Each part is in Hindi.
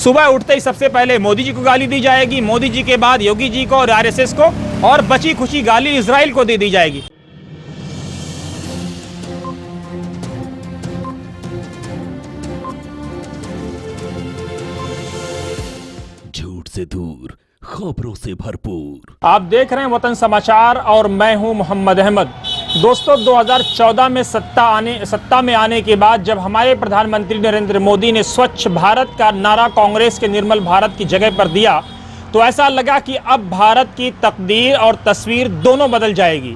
सुबह उठते ही सबसे पहले मोदी जी को गाली दी जाएगी, मोदी जी के बाद योगी जी को और आरएसएस को, और बची खुशी गाली इजराइल को दे दी जाएगी। झूठ से दूर, खबरों से भरपूर। आप देख रहे हैं वतन समाचार और मैं हूं मोहम्मद अहमद। दोस्तों, 2014 में सत्ता में आने के बाद जब हमारे प्रधानमंत्री नरेंद्र मोदी ने स्वच्छ भारत का नारा कांग्रेस के निर्मल भारत की जगह पर दिया, तो ऐसा लगा कि अब भारत की तकदीर और तस्वीर दोनों बदल जाएगी।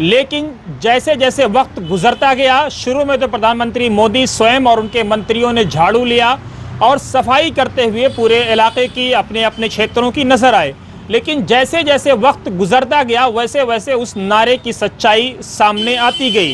लेकिन जैसे जैसे वक्त गुजरता गया, शुरू में तो प्रधानमंत्री मोदी स्वयं और उनके मंत्रियों ने झाड़ू लिया और सफाई करते हुए पूरे इलाके की, अपने अपने क्षेत्रों की नजर आए। लेकिन जैसे जैसे वक्त गुजरता गया वैसे वैसे उस नारे की सच्चाई सामने आती गई।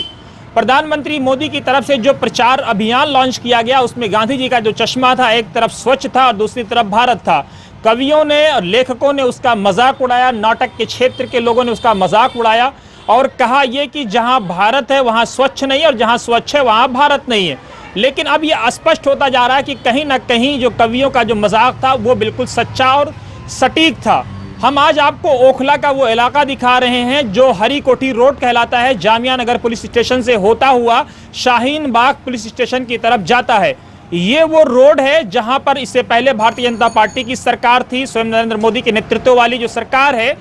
प्रधानमंत्री मोदी की तरफ से जो प्रचार अभियान लॉन्च किया गया, उसमें गांधी जी का जो चश्मा था, एक तरफ स्वच्छ था और दूसरी तरफ भारत था। कवियों ने और लेखकों ने उसका मजाक उड़ाया, नाटक के क्षेत्र के लोगों ने उसका मजाक उड़ाया और कहा यह कि जहां भारत है वहां स्वच्छ नहीं है और जहां स्वच्छ है वहां भारत नहीं है। लेकिन अब यह स्पष्ट होता जा रहा है कि कहीं ना कहीं जो कवियों का जो मजाक था वो बिल्कुल सच्चा और सटीक था। हम आज आपको ओखला का वो इलाका दिखा रहे हैं जो हरी कोठी रोड कहलाता है, जामिया नगर पुलिस स्टेशन से होता हुआ शाहीन बाग पुलिस स्टेशन की तरफ जाता है। ये वो रोड है जहां पर इससे पहले भारतीय जनता पार्टी की सरकार थी, स्वयं नरेंद्र मोदी के नेतृत्व वाली जो सरकार है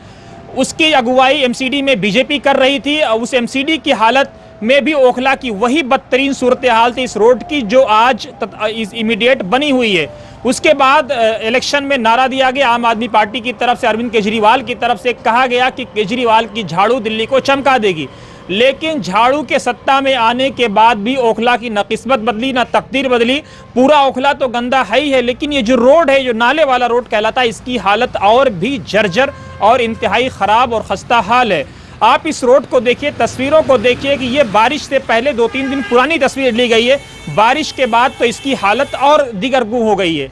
उसकी अगुवाई एमसीडी में बीजेपी कर रही थी। उस एमसीडी की हालत में भी ओखला की वही बदतरीन सूरत हाल थी इस रोड की जो आज इमीडिएट बनी हुई है। उसके बाद इलेक्शन में नारा दिया गया आम आदमी पार्टी की तरफ से, अरविंद केजरीवाल की तरफ से कहा गया कि केजरीवाल की झाड़ू दिल्ली को चमका देगी। लेकिन झाड़ू के सत्ता में आने के बाद भी ओखला की न किस्मत बदली न तकदीर बदली। पूरा ओखला तो गंदा है ही है, लेकिन ये जो रोड है, जो नाले वाला रोड कहलाता है, इसकी हालत और भी जर्जर और इंतहाई खराब और खस्ता हाल है। आप इस रोड को देखिए, तस्वीरों को देखिए कि ये बारिश से पहले 2-3 दिन पुरानी तस्वीर ली गई है। बारिश के बाद तो इसकी हालत और दिगरगू हो गई है।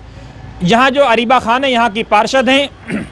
यहाँ जो अरीबा खान है, यहाँ की पार्षद हैं,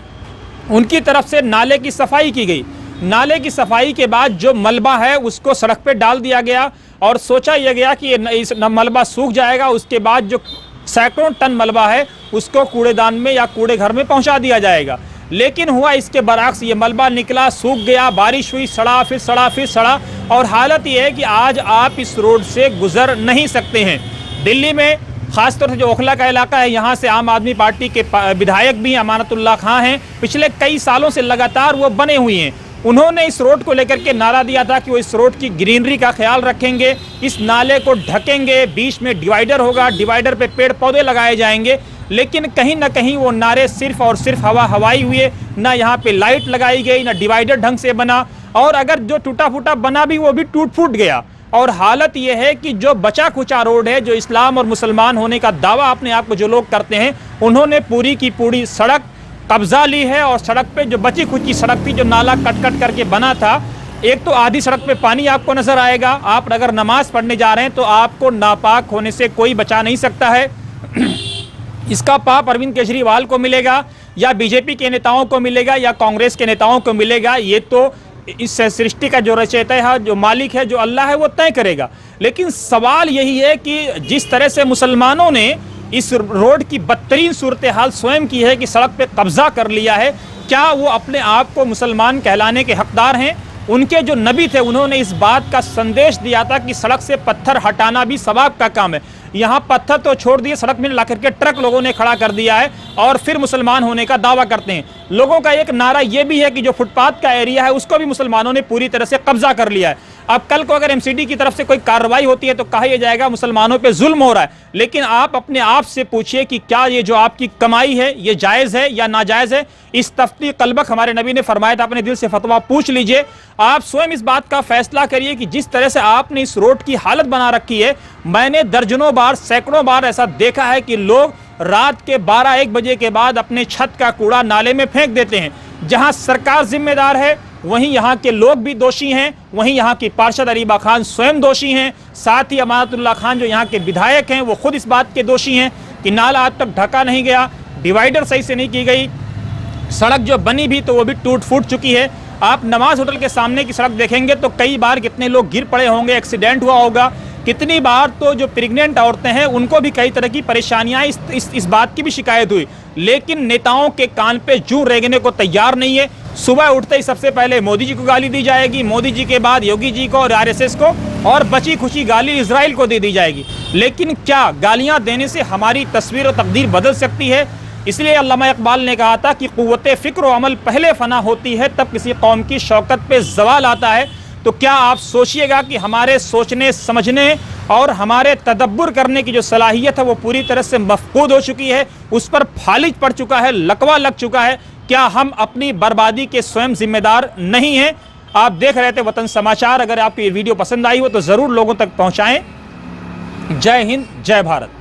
उनकी तरफ से नाले की सफाई की गई। नाले की सफाई के बाद जो मलबा है उसको सड़क पे डाल दिया गया और सोचा यह गया कि इस मलबा सूख जाएगा, उसके बाद जो सैकड़ों टन मलबा है उसको कूड़ेदान में या कूड़े घर में पहुँचा दिया जाएगा। लेकिन हुआ इसके बरअक्स, ये मलबा निकला, सूख गया, बारिश हुई, सड़ा, फिर सड़ा, फिर सड़ा, और हालत ये है कि आज आप इस रोड से गुजर नहीं सकते हैं। दिल्ली में खासतौर से जो ओखला का इलाका है, यहाँ से आम आदमी पार्टी के विधायक भी अमानतुल्लाह खां हैं, पिछले कई सालों से लगातार वो बने हुए हैं। उन्होंने इस रोड को लेकर के नारा दिया था कि वो इस रोड की ग्रीनरी का ख्याल रखेंगे, इस नाले को ढकेंगे, बीच में डिवाइडर होगा, डिवाइडर पे पेड़ पौधे लगाए जाएंगे। लेकिन कहीं ना कहीं वो नारे सिर्फ और सिर्फ हवाई हुए, ना यहाँ पे लाइट लगाई गई, ना डिवाइडर ढंग से बना, और अगर जो टूटा फूटा बना भी वो भी टूट फूट गया। और हालत ये है कि जो बचा खुचा रोड है, जो इस्लाम और मुसलमान होने का दावा अपने आप को जो लोग करते हैं, उन्होंने पूरी की पूरी सड़क कब्जा ली है। और सड़क पे जो बची खुची सड़क थी, जो नाला कट कट करके बना था, एक तो आधी सड़क पे पानी आपको नजर आएगा। आप अगर नमाज पढ़ने जा रहे हैं तो आपको नापाक होने से कोई बचा नहीं सकता है। इसका पाप अरविंद केजरीवाल को मिलेगा या बीजेपी के नेताओं को मिलेगा या कांग्रेस के नेताओं को मिलेगा, ये तो इस सृष्टि का जो रचयिता है, जो मालिक है, जो अल्लाह है, वो तय करेगा। लेकिन सवाल यही है कि जिस तरह से मुसलमानों ने इस रोड की बदतरीन सूरत हाल स्वयं की है कि सड़क पे कब्जा कर लिया है, क्या वो अपने आप को मुसलमान कहलाने के हकदार हैं? उनके जो नबी थे उन्होंने इस बात का संदेश दिया था कि सड़क से पत्थर हटाना भी सवाब का काम है। यहाँ पत्थर तो छोड़ दिए, सड़क में ला करके ट्रक लोगों ने खड़ा कर दिया है और फिर मुसलमान होने का दावा करते हैं। लोगों का एक नारा ये भी है कि जो फुटपाथ का एरिया है उसको भी मुसलमानों ने पूरी तरह से कब्जा कर लिया है। अब कल को अगर एमसीडी की तरफ से कोई कार्रवाई होती है तो कहा यह जाएगा मुसलमानों पे जुल्म हो रहा है। लेकिन आप अपने आप से पूछिए कि क्या ये जो आपकी कमाई है ये जायज़ है या नाजायज़ है? इस तफ्ती कल्बक हमारे नबी ने फरमाया था, अपने दिल से फतवा पूछ लीजिए। आप स्वयं इस बात का फैसला करिए कि जिस तरह से आपने इस रोड की हालत बना रखी है, मैंने दर्जनों बार, सैकड़ों बार ऐसा देखा है कि लोग रात के 12-1 बजे के बाद अपने छत का कूड़ा नाले में फेंक देते हैं। जहां सरकार जिम्मेदार है वहीं यहाँ के लोग भी दोषी हैं, वहीं यहाँ की पार्षद अरीबा खान स्वयं दोषी हैं, साथ ही अमानतुल्लाह खान जो यहाँ के विधायक हैं वो खुद इस बात के दोषी हैं कि नाला आज तक ढका नहीं गया, डिवाइडर सही से नहीं की गई, सड़क जो बनी भी तो वो भी टूट फूट चुकी है। आप नमाज होटल के सामने की सड़क देखेंगे तो कई बार कितने लोग गिर पड़े होंगे, एक्सीडेंट हुआ होगा, कितनी बार तो जो प्रेग्नेंट औरतें हैं उनको भी कई तरह की परेशानियां इस बात की भी शिकायत हुई, लेकिन नेताओं के कान पे जूं रेंगने को तैयार नहीं है। सुबह उठते ही सबसे पहले मोदी जी को गाली दी जाएगी, मोदी जी के बाद योगी जी को और आरएसएस को, और बची खुशी गाली इजराइल को दे दी जाएगी। लेकिन क्या गालियां देने से हमारी तस्वीर और तकदीर बदल सकती है? इसलिए अल्लामा इकबाल ने कहा था कि कुव्वते फिक्र और अमल पहले फना होती है, तब किसी कौम की शौकत पे जवाल आता है। तो क्या आप सोचिएगा कि हमारे सोचने समझने और हमारे तदब्बर करने की जो सलाहियत है वो पूरी तरह से मफकूद हो चुकी है, उस पर फालिज पड़ चुका है, लकवा लग चुका है। क्या हम अपनी बर्बादी के स्वयं जिम्मेदार नहीं हैं? आप देख रहे थे वतन समाचार। अगर आपको ये वीडियो पसंद आई हो तो ज़रूर लोगों तक पहुँचाएँ। जय हिंद, जय भारत।